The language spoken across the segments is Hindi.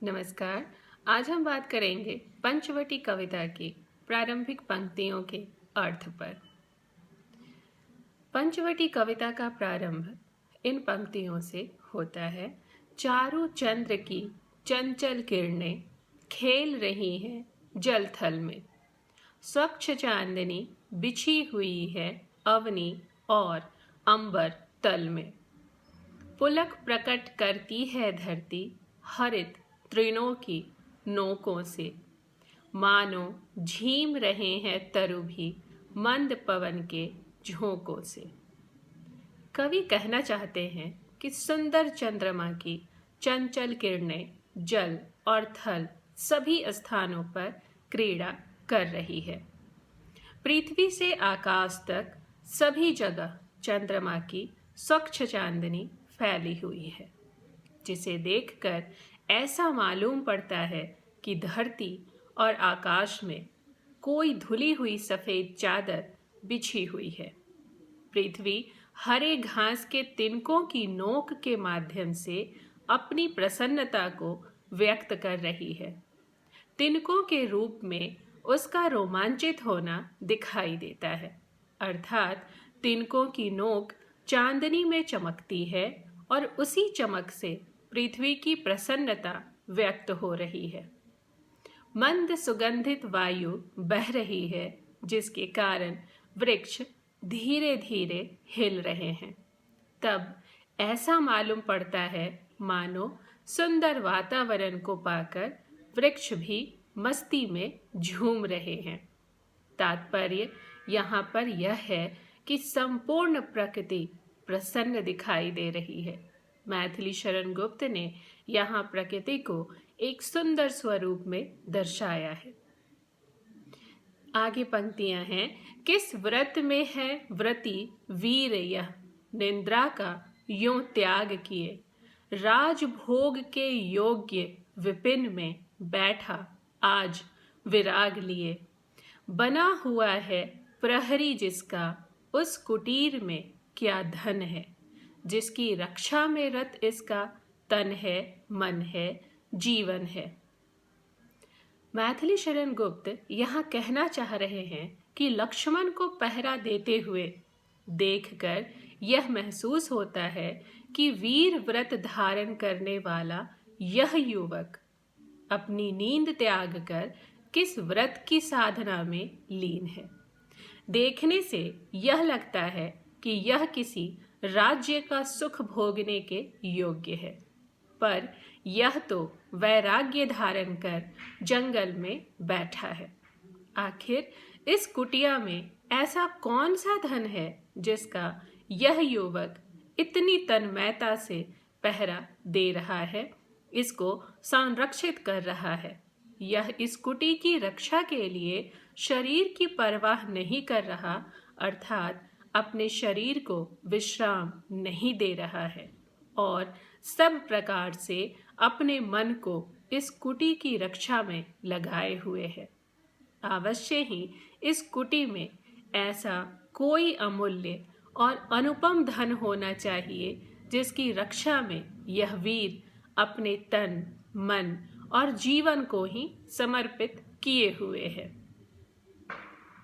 नमस्कार। आज हम बात करेंगे पंचवटी कविता की प्रारंभिक पंक्तियों के अर्थ पर। पंचवटी कविता का प्रारंभ इन पंक्तियों से होता है। चारों चंद्र की चंचल किरणें खेल रही हैं जल थल में। स्वच्छ चांदनी बिछी हुई है अवनी और अंबर तल में। पुलक प्रकट करती है धरती हरित तृणों की नोकों से। मानो झीम रहे हैं तरु भी मंद पवन के झोंकों से। कवि कहना चाहते हैं कि सुंदर चंद्रमा की चंचल किरणें जल और थल सभी स्थानों पर क्रीड़ा कर रही है। पृथ्वी से आकाश तक सभी जगह चंद्रमा की स्वच्छ चांदनी फैली हुई है, जिसे देखकर ऐसा मालूम पड़ता है कि धरती और आकाश में कोई धुली हुई सफेद चादर बिछी हुई है। पृथ्वी हरे घास के तिनकों की नोक के माध्यम से अपनी प्रसन्नता को व्यक्त कर रही है। तिनकों के रूप में उसका रोमांचित होना दिखाई देता है, अर्थात तिनकों की नोक चांदनी में चमकती है और उसी चमक से पृथ्वी की प्रसन्नता व्यक्त हो रही है। मंद सुगंधित वायु बह रही है, जिसके कारण वृक्ष धीरे धीरे हिल रहे हैं। तब ऐसा मालूम पड़ता है मानो सुंदर वातावरण को पाकर वृक्ष भी मस्ती में झूम रहे हैं। तात्पर्य यहाँ पर यह है कि संपूर्ण प्रकृति प्रसन्न दिखाई दे रही है। मैथिली शरण गुप्त ने यहाँ प्रकृति को एक सुंदर स्वरूप में दर्शाया है। आगे पंक्तियां हैं। किस व्रत में है व्रती वीर यह, निंद्रा का यों त्याग किए। राजभोग के योग्य विपिन में बैठा आज विराग लिए। बना हुआ है प्रहरी जिसका, उस कुटीर में क्या धन है। जिसकी रक्षा में रत इसका, तन है मन है जीवन है। मैथिली शरण गुप्त यहाँ कहना चाह रहे हैं कि लक्ष्मण को पहरा देते हुए देखकर यह महसूस होता है कि वीर व्रत धारण करने वाला यह युवक अपनी नींद त्याग कर किस व्रत की साधना में लीन है। देखने से यह लगता है कि यह किसी राज्य का सुख भोगने के योग्य है, पर यह तो वैराग्य धारण कर जंगल में बैठा है। आखिर इस कुटिया में ऐसा कौन सा धन है जिसका यह युवक इतनी तन्मयता से पहरा दे रहा है, इसको संरक्षित कर रहा है। यह इस कुटी की रक्षा के लिए शरीर की परवाह नहीं कर रहा, अर्थात अपने शरीर को विश्राम नहीं दे रहा है और सब प्रकार से अपने मन को इस कुटी की रक्षा में लगाए हुए है। अवश्य ही इस कुटी में ऐसा कोई अमूल्य और अनुपम धन होना चाहिए जिसकी रक्षा में यह वीर अपने तन मन और जीवन को ही समर्पित किए हुए है।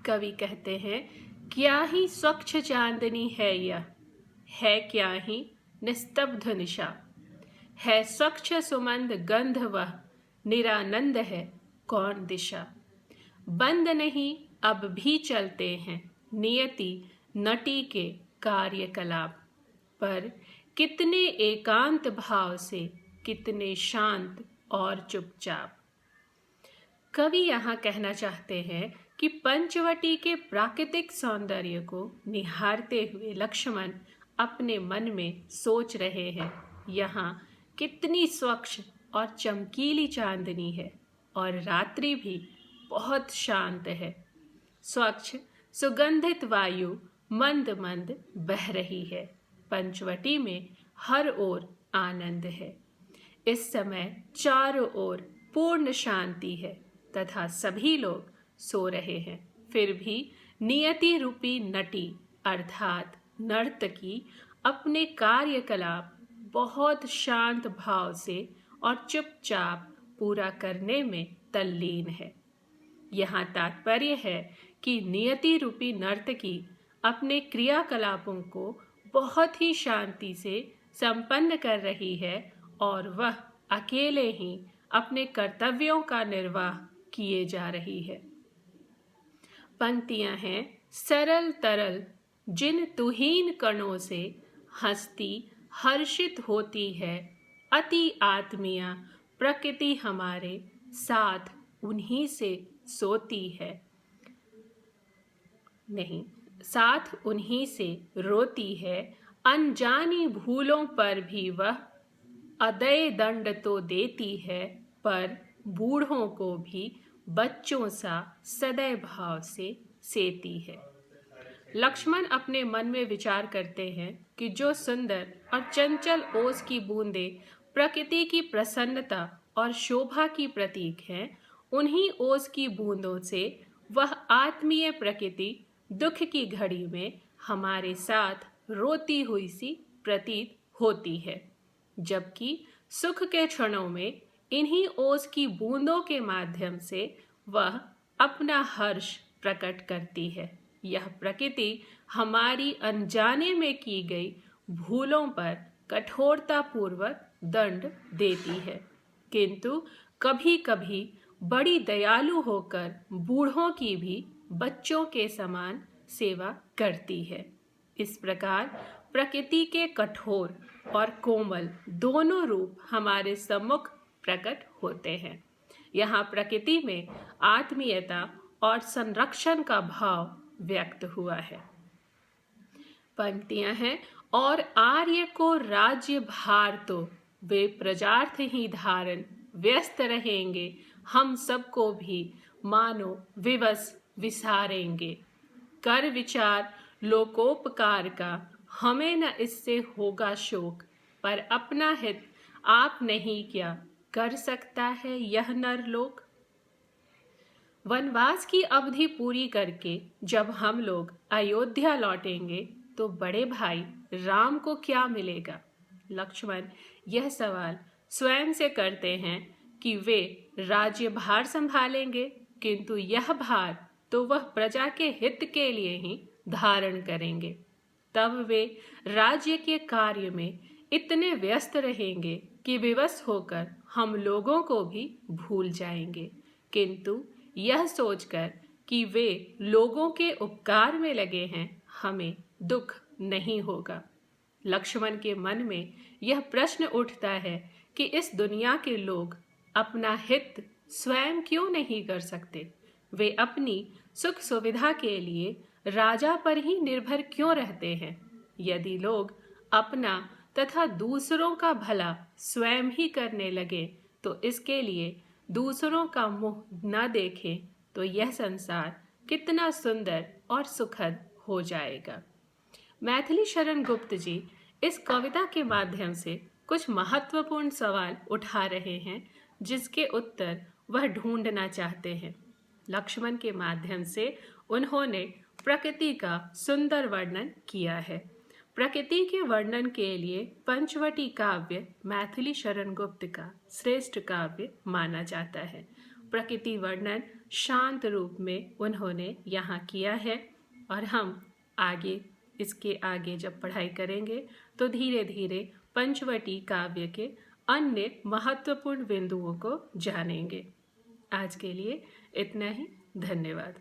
कवि कहते हैं, क्या ही स्वच्छ चांदनी है यह, है क्या ही निस्तब्ध निशा। है स्वच्छ सुमंद गंध वह, निरानंद है कौन दिशा। बंद नहीं अब भी चलते हैं नियति नटी के कार्यकलाप। पर कितने एकांत भाव से, कितने शांत और चुपचाप। कवि यहाँ कहना चाहते हैं कि पंचवटी के प्राकृतिक सौंदर्य को निहारते हुए लक्ष्मण अपने मन में सोच रहे हैं, यहाँ कितनी स्वच्छ और चमकीली चांदनी है और रात्रि भी बहुत शांत है। स्वच्छ सुगंधित वायु मंद मंद बह रही है। पंचवटी में हर ओर आनंद है। इस समय चारों ओर पूर्ण शांति है तथा सभी लोग सो रहे हैं। फिर भी नियति रूपी नटी अर्थात नर्तकी अपने कार्यकलाप बहुत शांत भाव से और चुपचाप पूरा करने में तल्लीन है। यहाँ तात्पर्य है कि नियति रूपी नर्तकी अपने क्रियाकलापों को बहुत ही शांति से संपन्न कर रही है और वह अकेले ही अपने कर्तव्यों का निर्वाह किए जा रही है। पंक्तियां हैं, सरल तरल जिन तुहीन कणों से हस्ती हर्षित होती है, अति आत्मीया प्रकृति हमारे साथ उन्हीं से सोती है, नहीं, साथ उन्हीं से रोती है। अनजानी भूलों पर भी वह अदय दंड तो देती है, पर बूढ़ों को भी बच्चों सा सदैव भाव से सेती है। लक्ष्मण अपने मन में विचार करते हैं कि जो सुंदर और चंचल ओस की बूंदें प्रकृति की प्रसन्नता और शोभा की प्रतीक हैं, उन्हीं ओस की बूंदों से वह आत्मीय प्रकृति दुख की घड़ी में हमारे साथ रोती हुई सी प्रतीत होती है, जबकि सुख के क्षणों में इन्हीं ओस की बूंदों के माध्यम से वह अपना हर्ष प्रकट करती है। यह प्रकृति हमारी अनजाने में की गई भूलों पर कठोरतापूर्वक दंड देती है, किंतु कभी कभी बड़ी दयालु होकर बूढ़ों की भी बच्चों के समान सेवा करती है। इस प्रकार प्रकृति के कठोर और कोमल दोनों रूप हमारे सम्मुख प्रकट होते हैं। यहाँ प्रकृति में आत्मीयता और संरक्षण का भाव व्यक्त हुआ है। पंक्तियां हैं, और आर्य को राज्य भार तो वे प्रजार्थ ही धारण व्यस्त रहेंगे, हम सबको भी मानो विवश विसारेंगे। कर विचार लोकोपकार का हमें न इससे होगा शोक, पर अपना हित आप नहीं क्या कर सकता है यह नर लोक। वनवास की अवधि पूरी करके जब हम लोग अयोध्या लौटेंगे तो बड़े भाई राम को क्या मिलेगा? लक्ष्मण यह सवाल स्वयं से करते हैं कि वे राज्य भार संभालेंगे, किंतु यह भार तो वह प्रजा के हित के लिए ही धारण करेंगे। तब वे राज्य के कार्य में इतने व्यस्त रहेंगे कि विवश होकर हम लोगों को भी भूल जाएंगे, किंतु यह सोचकर कि वे लोगों के उपकार में लगे हैं, हमें दुख नहीं होगा। लक्ष्मण के मन में यह प्रश्न उठता है कि इस दुनिया के लोग अपना हित स्वयं क्यों नहीं कर सकते? वे अपनी सुख सुविधा के लिए राजा पर ही निर्भर क्यों रहते हैं? यदि लोग अपना तथा दूसरों का भला स्वयं ही करने लगे तो इसके लिए दूसरों का मुंह न देखें तो यह संसार कितना सुंदर और सुखद हो जाएगा। मैथिली शरण गुप्त जी इस कविता के माध्यम से कुछ महत्वपूर्ण सवाल उठा रहे हैं, जिसके उत्तर वह ढूंढना चाहते हैं। लक्ष्मण के माध्यम से उन्होंने प्रकृति का सुंदर वर्णन किया है। प्रकृति के वर्णन के लिए पंचवटी काव्य मैथिली शरण गुप्त का श्रेष्ठ काव्य माना जाता है। प्रकृति वर्णन शांत रूप में उन्होंने यहाँ किया है और हम इसके आगे जब पढ़ाई करेंगे तो धीरे धीरे पंचवटी काव्य के अन्य महत्वपूर्ण बिंदुओं को जानेंगे। आज के लिए इतना ही। धन्यवाद।